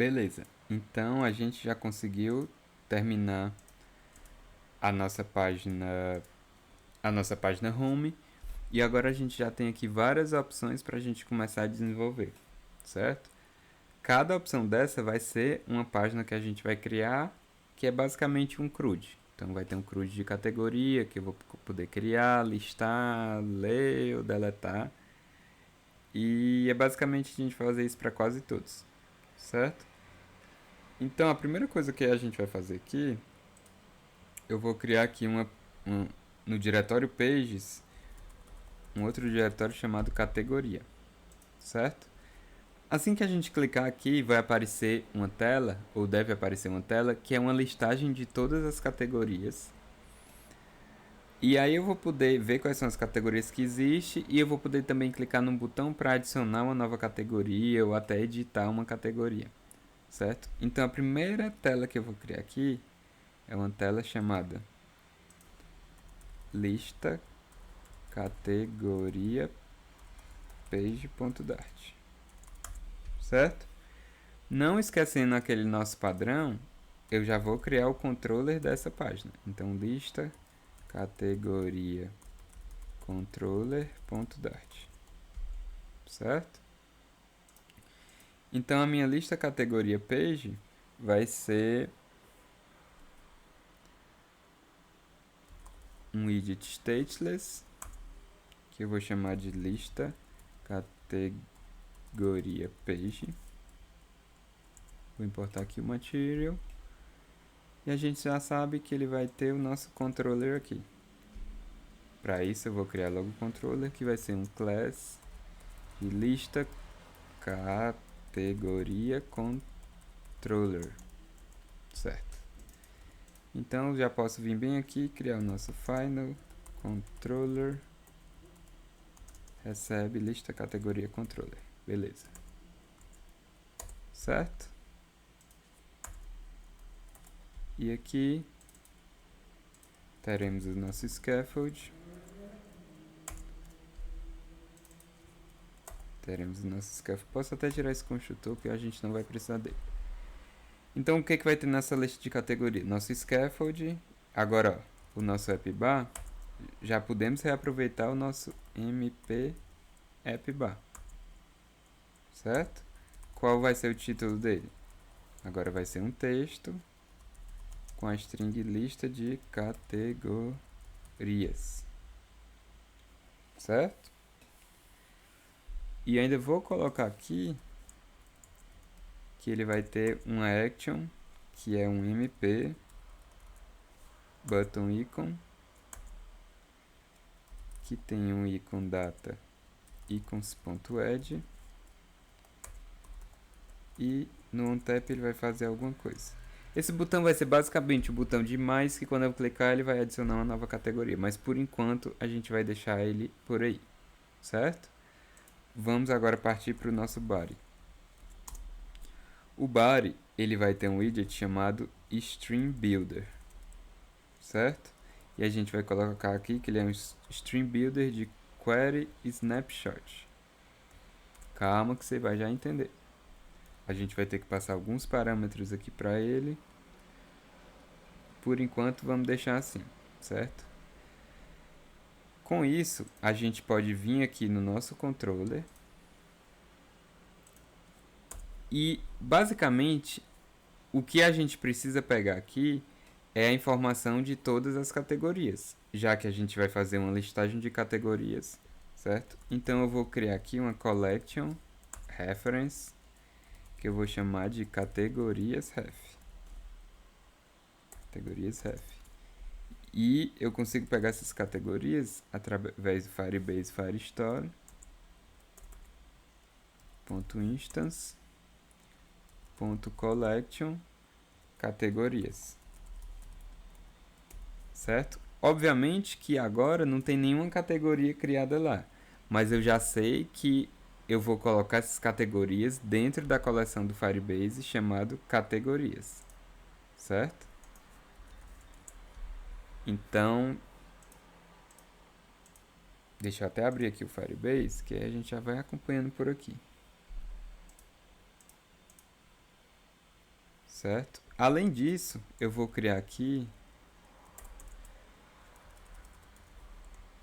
Beleza. Então a gente já conseguiu terminar a nossa página, a nossa página home, e agora a gente já tem aqui várias opções para a gente começar a desenvolver, certo? Cada opção dessa vai ser uma página que a gente vai criar, que é basicamente um CRUD. Então vai ter um CRUD de categoria que eu vou poder criar, listar, ler ou deletar. E é basicamente a gente fazer isso para quase todos, certo? Então a primeira coisa que a gente vai fazer aqui, eu vou criar aqui no diretório Pages, um outro diretório chamado categoria, certo? Assim que a gente clicar aqui, vai aparecer uma tela, ou deve aparecer uma tela, que é uma listagem de todas as categorias. E aí eu vou poder ver quais são as categorias que existem, e eu vou poder também clicar num botão para adicionar uma nova categoria ou até editar uma categoria, certo? Então a primeira tela que eu vou criar aqui é uma tela chamada lista categoria page.dart, certo? Não esquecendo aquele nosso padrão, eu já vou criar o controller dessa página. Então lista categoria controller.dart, certo? Então a minha lista categoria page vai ser um widget stateless que eu vou chamar de lista categoria page. Vou importar aqui o material. E a gente já sabe que ele vai ter o nosso controller aqui. Para isso eu vou criar logo o controller, que vai ser um class de lista categoria controller, certo? Então já posso vir bem aqui, criar o nosso final controller recebe lista categoria controller, beleza, certo? E aqui teremos o nosso scaffold, posso até tirar esse construtor que a gente não vai precisar dele. Então o que vai ter nessa lista de categoria? Nosso scaffold, agora ó, o nosso appbar, já podemos reaproveitar o nosso mp appbar, certo? Qual vai ser o título dele? Agora vai ser um texto com a string lista de categorias, certo? E ainda vou colocar aqui que ele vai ter uma action, que é um mp button icon, que tem um icon data icons.add, e no OnTap ele vai fazer alguma coisa. Esse botão vai ser basicamente o botão de mais, que quando eu clicar ele vai adicionar uma nova categoria, mas por enquanto a gente vai deixar ele por aí, certo? Vamos agora partir para o nosso body. O body ele vai ter um widget chamado Stream Builder, certo? E a gente vai colocar aqui que ele é um Stream Builder de Query Snapshot. Calma que você vai já entender. A gente vai ter que passar alguns parâmetros aqui para ele. Por enquanto vamos deixar assim, certo? Com isso, a gente pode vir aqui no nosso controller e basicamente o que a gente precisa pegar aqui é a informação de todas as categorias, já que a gente vai fazer uma listagem de categorias, certo? Então eu vou criar aqui uma collection reference que eu vou chamar de categorias ref. E eu consigo pegar essas categorias através do Firebase Firestore .instance .collection categorias, certo? Obviamente que agora não tem nenhuma categoria criada lá, mas eu já sei que eu vou colocar essas categorias dentro da coleção do Firebase chamado categorias, certo? Então, deixa eu até abrir aqui o Firebase, que aí a gente já vai acompanhando por aqui. certo? Além disso, eu vou criar aqui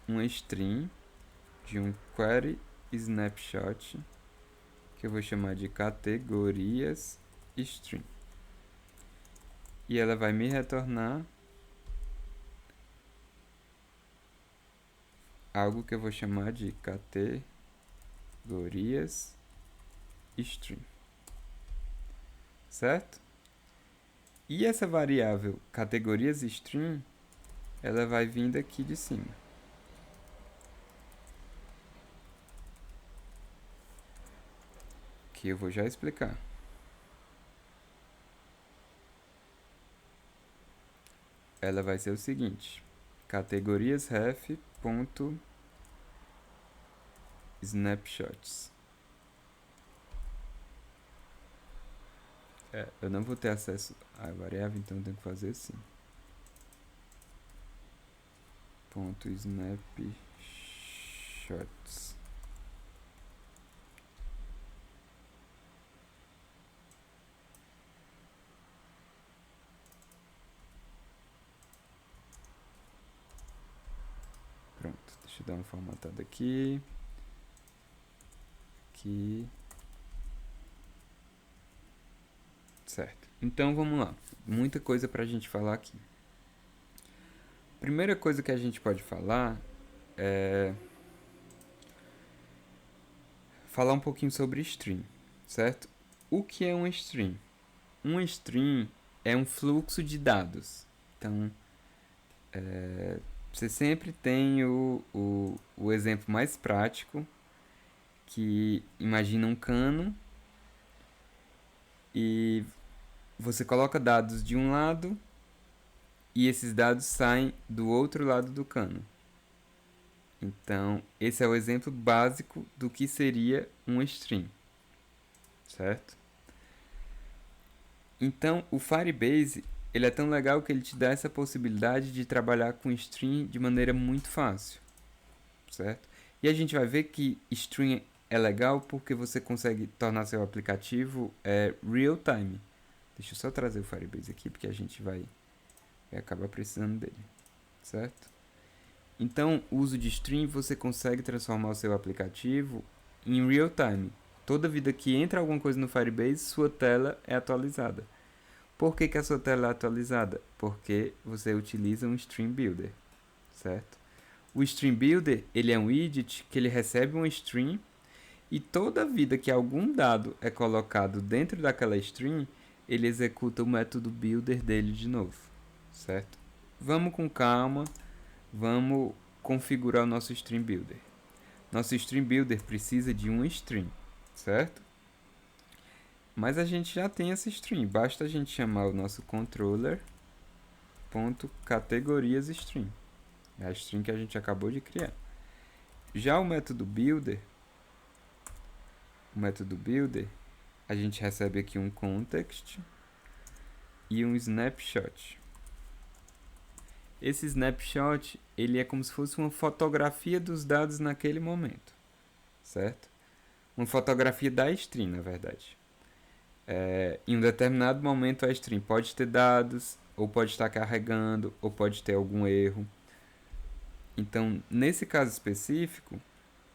uma string de um query snapshot que eu vou chamar de categorias string. E ela vai me retornar algo que eu vou chamar de categorias string. Certo? E essa variável categorias string, ela vai vir daqui de cima. Que eu vou já explicar. Ela vai ser o seguinte: categorias ref.snapshots. Eu não vou ter acesso à variável, então eu tenho que fazer assim. .snapshots. Pronto, deixa eu dar uma formatada aqui. Aqui. Certo. Então vamos lá. Muita coisa pra gente falar aqui. Primeira coisa que a gente pode falar é falar um pouquinho sobre string, certo? O que é um string? Um string é um fluxo de dados. Então, você sempre tem o exemplo mais prático, que imagina um cano e você coloca dados de um lado e esses dados saem do outro lado do cano. Então, esse é o exemplo básico do que seria um string, certo? Então, o Firebase, ele é tão legal que ele te dá essa possibilidade de trabalhar com string de maneira muito fácil, certo? E a gente vai ver que string é legal porque você consegue tornar seu aplicativo real time. Deixa eu só trazer o Firebase aqui, porque a gente vai acabar precisando dele, certo? Então, o uso de string, você consegue transformar o seu aplicativo em real time. Toda vida que entra alguma coisa no Firebase, sua tela é atualizada. Por que, que a sua tela é atualizada? Porque você utiliza um Stream Builder, certo? O Stream Builder, ele é um widget que ele recebe uma string e toda vida que algum dado é colocado dentro daquela string, ele executa o método builder dele de novo, certo? Vamos com calma, vamos configurar o nosso Stream Builder. Nosso Stream Builder precisa de uma string, certo? Mas a gente já tem essa string, basta a gente chamar o nosso controller.categoriasString. É a string que a gente acabou de criar. Já o método builder, a gente recebe aqui um context e um snapshot. Esse snapshot, ele é como se fosse uma fotografia dos dados naquele momento, certo? Uma fotografia da string, na verdade. Em um determinado momento a string pode ter dados, ou pode estar carregando, ou pode ter algum erro. Então, nesse caso específico,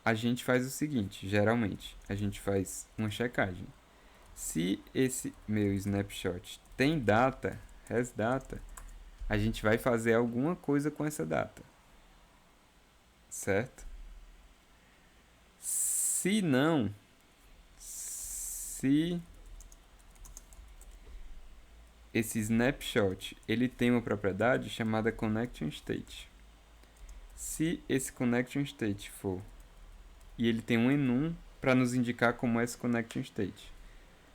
a gente faz o seguinte, geralmente, a gente faz uma checagem. Se esse meu snapshot tem data, has data, a gente vai fazer alguma coisa com essa data, certo? Se não, se esse snapshot ele tem uma propriedade chamada connection state. Se esse connection state for e ele tem um enum para nos indicar como é esse connection state.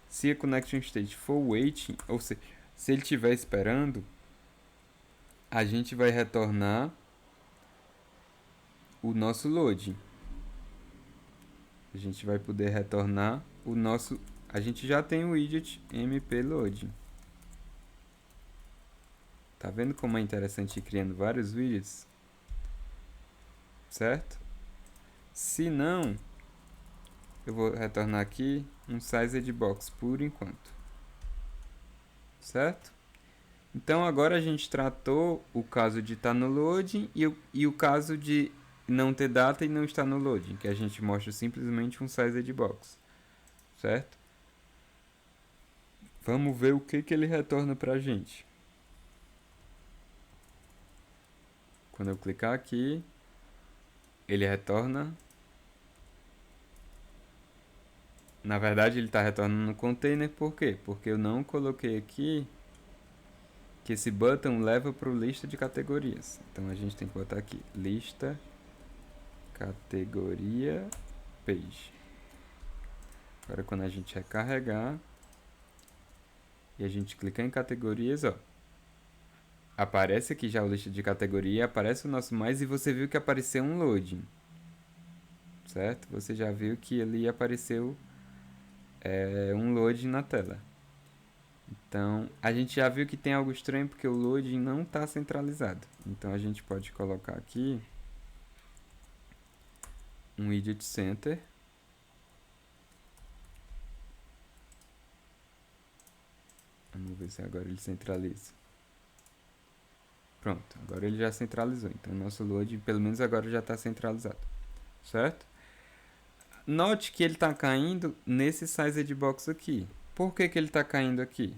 Se a connection state for waiting, ou seja, se ele estiver esperando, a gente vai retornar o nosso loading. A gente vai poder retornar o nosso... A gente já tem o widget mp-loading. Tá vendo como é interessante ir criando vários widgets? Certo? Se não, eu vou retornar aqui um sized box por enquanto. certo? Então agora a gente tratou o caso de estar no loading e o caso de não ter data e não estar no loading, que a gente mostra simplesmente um sized box, certo? Vamos ver o que ele retorna pra gente. Quando eu clicar aqui, ele retorna. Na verdade, ele está retornando no container, por quê? Porque eu não coloquei aqui que esse button leva para o lista de categorias. Então a gente tem que botar aqui lista categoria page. Agora quando a gente recarregar e a gente clicar em categorias, ó, aparece aqui já a lista de categoria, aparece o nosso mais e você viu que apareceu um loading, certo? Você já viu que ali apareceu um loading na tela. Então, a gente já viu que tem algo estranho porque o loading não está centralizado. Então, a gente pode colocar aqui um widget center. Vamos ver se agora ele centraliza. Pronto, agora ele já centralizou. Então, o nosso loading, pelo menos agora, já está centralizado. Certo? Note que ele está caindo nesse sized box aqui. Por que ele está caindo aqui?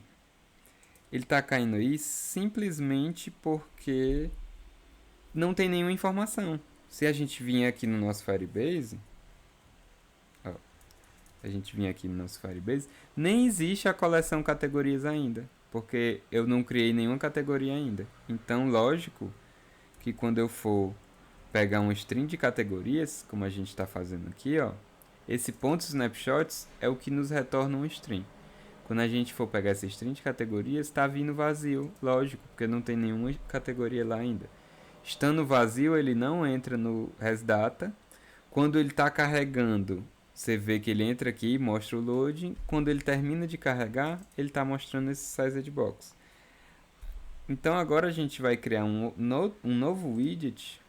Ele está caindo aí simplesmente porque não tem nenhuma informação. Se a gente vir aqui no nosso Firebase, ó, nem existe a coleção categorias ainda, porque eu não criei nenhuma categoria ainda. Então, lógico que quando eu for pegar um string de categorias, como a gente está fazendo aqui, ó, esse ponto snapshots é o que nos retorna um string. Quando a gente for pegar esse string de categorias, está vindo vazio, lógico, porque não tem nenhuma categoria lá ainda. Estando vazio, ele não entra no resdata. Quando ele está carregando, você vê que ele entra aqui e mostra o loading. Quando ele termina de carregar, ele está mostrando esse sized box. Então agora a gente vai criar um novo widget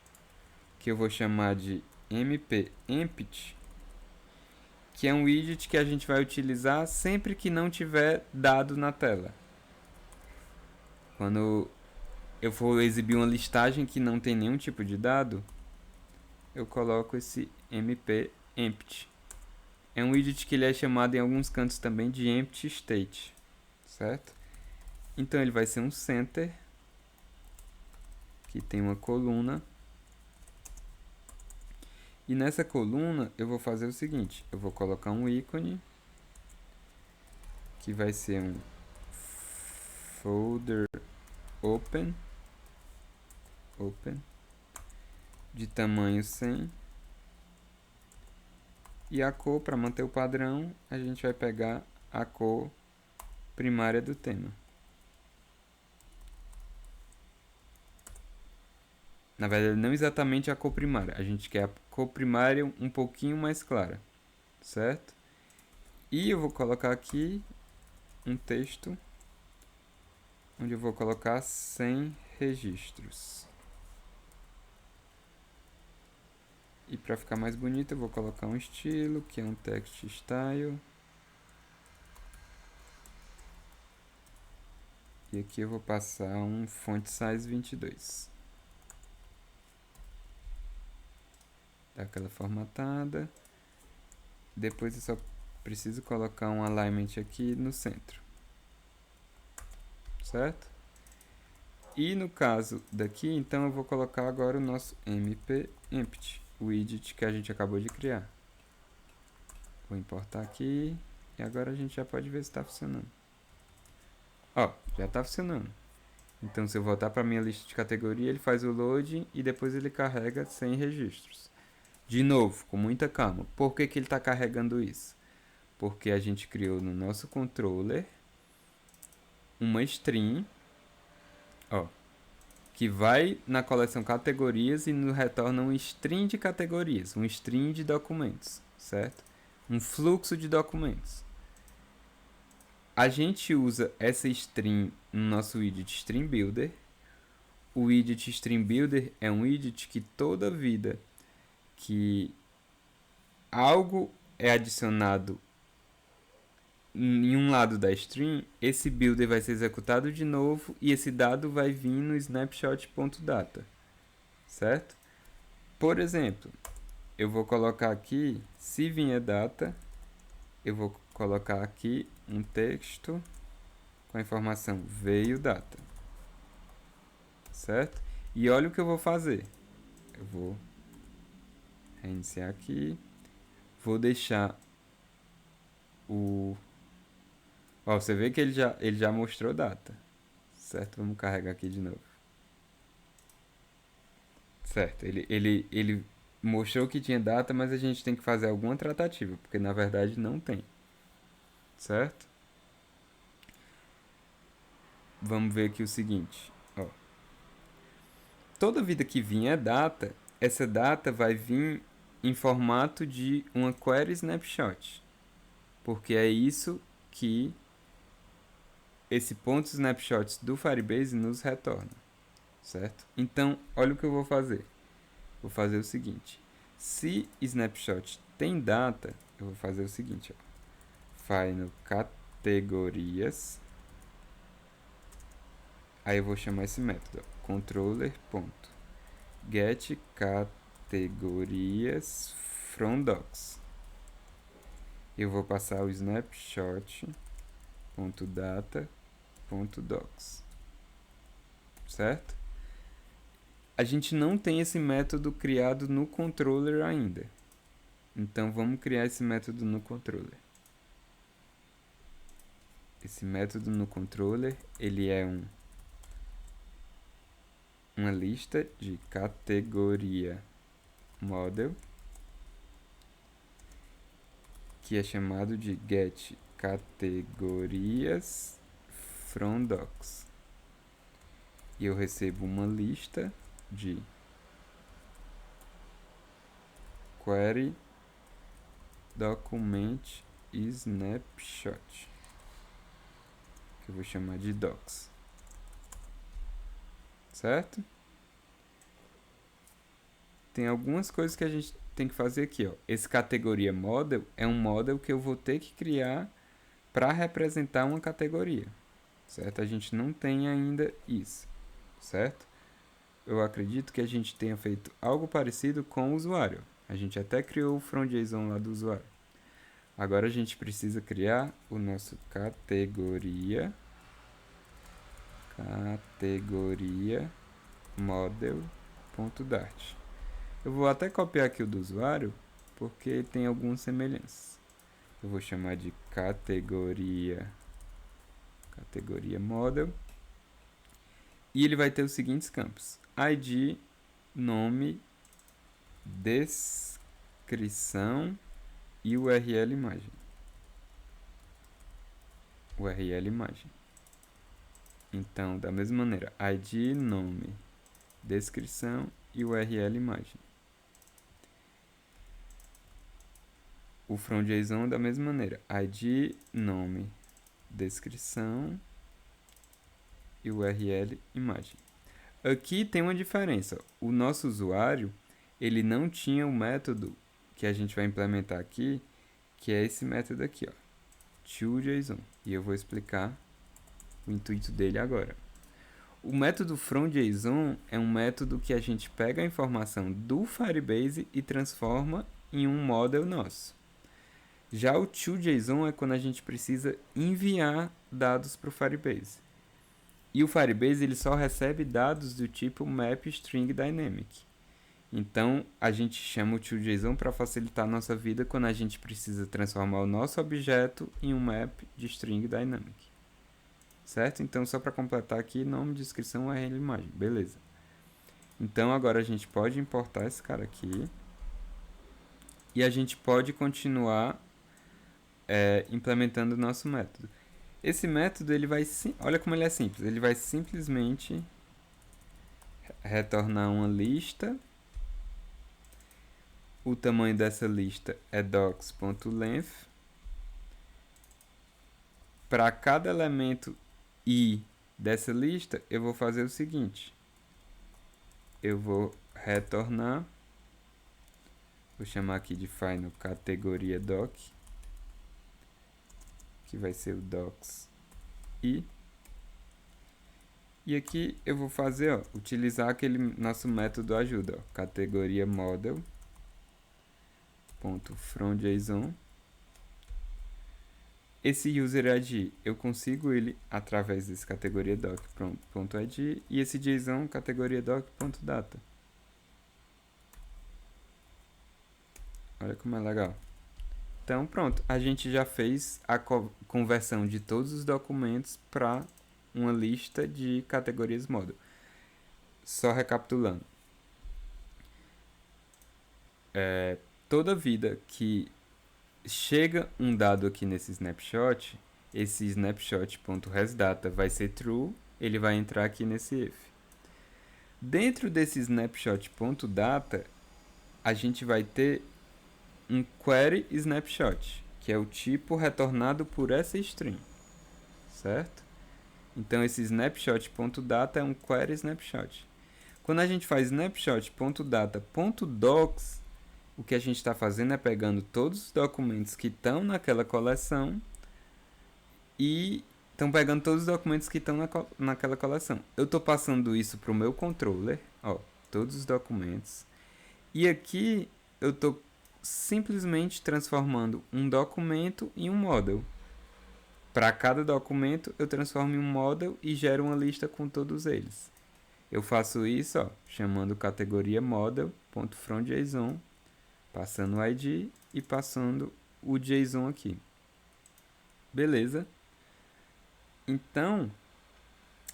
que eu vou chamar de mpempty, que é um widget que a gente vai utilizar sempre que não tiver dado na tela. Quando eu for exibir uma listagem que não tem nenhum tipo de dado, eu coloco esse mpempty. É um widget que ele é chamado em alguns cantos também de empty state, certo? Então ele vai ser um center que tem uma coluna. E nessa coluna eu vou fazer o seguinte, eu vou colocar um ícone que vai ser um folder open de tamanho 100. E a cor, para manter o padrão, a gente vai pegar a cor primária do tema. Na verdade, não exatamente a cor primária. A gente quer a cor primária um pouquinho mais clara, certo? E eu vou colocar aqui um texto onde eu vou colocar 100 registros. E para ficar mais bonito, eu vou colocar um estilo, que é um text style. E aqui eu vou passar um font size 22. Dá aquela formatada. Depois eu só preciso colocar um alignment aqui no centro. Certo? E no caso daqui, então eu vou colocar agora o nosso mpempty, o widget que a gente acabou de criar. Vou importar aqui e agora a gente já pode ver se está funcionando. Ó, já está funcionando. Então se eu voltar para minha lista de categoria, ele faz o loading e depois ele carrega 100 registros. De novo, com muita calma. Por que ele está carregando isso? Porque a gente criou no nosso controller uma string, ó, que vai na coleção categorias e nos retorna um string de categorias, um string de documentos, certo? Um fluxo de documentos. A gente usa essa string no nosso widget String Builder. O widget String Builder é um widget que toda vida que algo é adicionado em um lado da string, esse builder vai ser executado de novo e esse dado vai vir no snapshot.data, certo? Por exemplo, eu vou colocar aqui, se vier data, eu vou colocar aqui um texto com a informação veio data, certo? E olha o que eu vou fazer. Eu vou reiniciar aqui, vou deixar o... Ó, você vê que ele já mostrou data, certo? Vamos carregar aqui de novo. Certo, ele mostrou que tinha data, mas a gente tem que fazer alguma tratativa, porque na verdade não tem, certo? Vamos ver aqui o seguinte, ó. Toda vida que vier data, essa data vai vir em formato de uma query snapshot, porque é isso que esse ponto snapshots do Firebase nos retorna, certo? Então, olha o que eu vou fazer. Vou fazer o seguinte: se snapshot tem data, eu vou fazer o seguinte, ó. Vai no categorias, aí eu vou chamar esse método, controller.get categorias from docs. Eu vou passar o snapshot.data.docs, certo? A gente não tem esse método criado no controller ainda. Então vamos criar esse método no controller. Esse método no controller, ele é uma lista de categoria model, que é chamado de get categorias from docs. E eu recebo uma lista de query document snapshot, que eu vou chamar de docs, certo? Tem algumas coisas que a gente tem que fazer aqui, ó. Esse categoria model é um model que eu vou ter que criar para representar uma categoria, certo? A gente não tem ainda isso, certo? Eu acredito que a gente tenha feito algo parecido com o usuário. A gente até criou o from.json lá do usuário. Agora a gente precisa criar o nosso categoria model.dart. Eu vou até copiar aqui o do usuário, porque tem algumas semelhanças. Eu vou chamar de categoria model, e ele vai ter os seguintes campos: ID, nome, descrição e URL imagem. URL imagem. Então, da mesma maneira, ID, nome, descrição e URL imagem. O from.json da mesma maneira, ID, nome, descrição e URL imagem. Aqui tem uma diferença. O nosso usuário, ele não tinha o método que a gente vai implementar aqui, que é esse método aqui, ó, toJSON. E eu vou explicar o intuito dele agora. O método from.json é um método que a gente pega a informação do Firebase e transforma em um model nosso. Já o toJSON é quando a gente precisa enviar dados para o Firebase. E o Firebase ele só recebe dados do tipo map string dynamic. Então, a gente chama o toJSON para facilitar a nossa vida quando a gente precisa transformar o nosso objeto em um map de string dynamic. Certo? Então, só para completar aqui, nome, descrição, URL, imagem. Beleza. Então, agora a gente pode importar esse cara aqui. E a gente pode continuar implementando o nosso método. Esse método, ele vai... Olha como ele é simples. Ele vai simplesmente retornar uma lista. O tamanho dessa lista é docs.length. Para cada elemento i dessa lista, eu vou fazer o seguinte. Eu vou retornar. Vou chamar aqui de final categoria doc, que vai ser o docs i. E aqui eu vou fazer, ó, utilizar aquele nosso método ajuda, ó, categoria model.fromJSON. Esse user ID, eu consigo ele através desse categoria doc.id e esse JSON categoria doc.data. Olha como é legal. Então pronto, a gente já fez a conversão de todos os documentos para uma lista de categorias model. Só recapitulando. Toda vida que chega um dado aqui nesse snapshot, esse snapshot.hasData vai ser true, ele vai entrar aqui nesse if. Dentro desse snapshot.data, a gente vai ter um query snapshot, que é o tipo retornado por essa string, certo? Então esse snapshot.data é um query snapshot. Quando a gente faz snapshot.data.docs, o que a gente está fazendo é pegando todos os documentos que estão naquela coleção e estão pegando todos os documentos que estão naquela coleção. Eu estou passando isso para o meu controller, ó, todos os documentos. E aqui eu estou simplesmente transformando um documento em um model. Para cada documento eu transformo em um model e gero uma lista com todos eles. Eu faço isso, ó, chamando categoria model.fromJSON, passando o ID e passando o JSON aqui. Beleza? Então,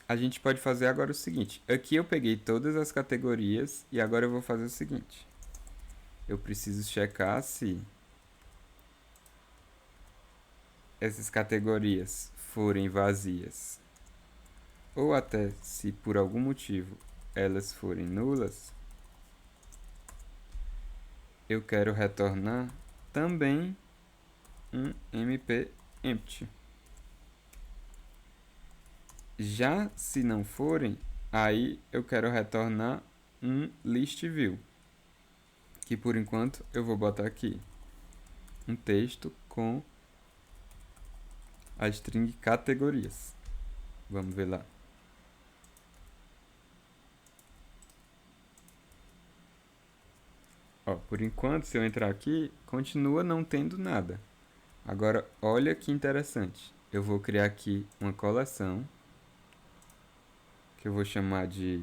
a gente pode fazer agora o seguinte. Aqui eu peguei todas as categorias e agora eu vou fazer o seguinte. Eu preciso checar se essas categorias forem vazias ou até se por algum motivo elas forem nulas. Eu quero retornar também um MP empty. Já se não forem, aí eu quero retornar um list view, que por enquanto eu vou botar aqui um texto com a string categorias. Vamos ver lá. Ó, por enquanto, se eu entrar aqui, continua não tendo nada. Agora, olha que interessante. Eu vou criar aqui uma coleção que eu vou chamar de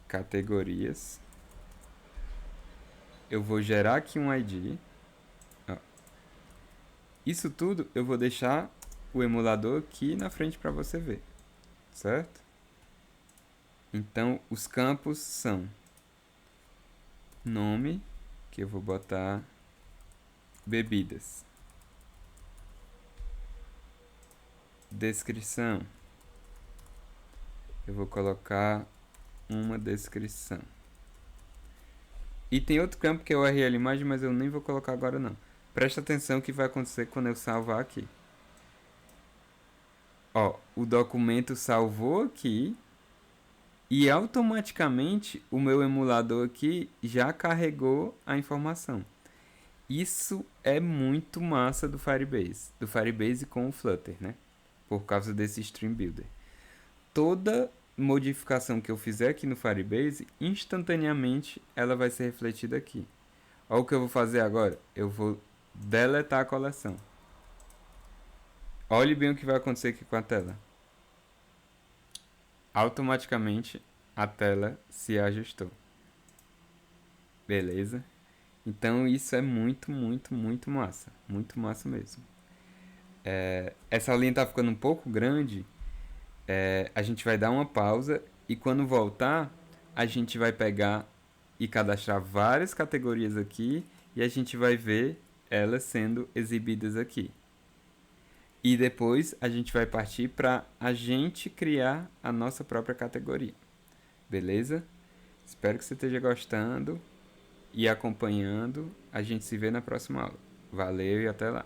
categorias. Eu vou gerar aqui um ID. Ó. Isso tudo eu vou deixar o emulador aqui na frente para você ver, certo? Então, os campos são nome, que eu vou botar bebidas. Descrição. Eu vou colocar uma descrição. E tem outro campo que é o URL imagem, mas eu nem vou colocar agora não. Presta atenção o que vai acontecer quando eu salvar aqui. Ó, o documento salvou aqui e automaticamente o meu emulador aqui já carregou a informação. Isso é muito massa do Firebase com o Flutter, né? Por causa desse Stream Builder. Toda modificação que eu fizer aqui no Firebase, instantaneamente ela vai ser refletida aqui. Olha o que eu vou fazer agora. Eu vou deletar a coleção. Olhe bem o que vai acontecer aqui com a tela. Automaticamente a tela se ajustou. Beleza? Então isso é muito, muito, muito massa. Muito massa mesmo. Essa linha tá ficando um pouco grande. A gente vai dar uma pausa e quando voltar, a gente vai pegar e cadastrar várias categorias aqui e a gente vai ver elas sendo exibidas aqui. E depois a gente vai partir para a gente criar a nossa própria categoria. Beleza? Espero que você esteja gostando e acompanhando. A gente se vê na próxima aula. Valeu e até lá!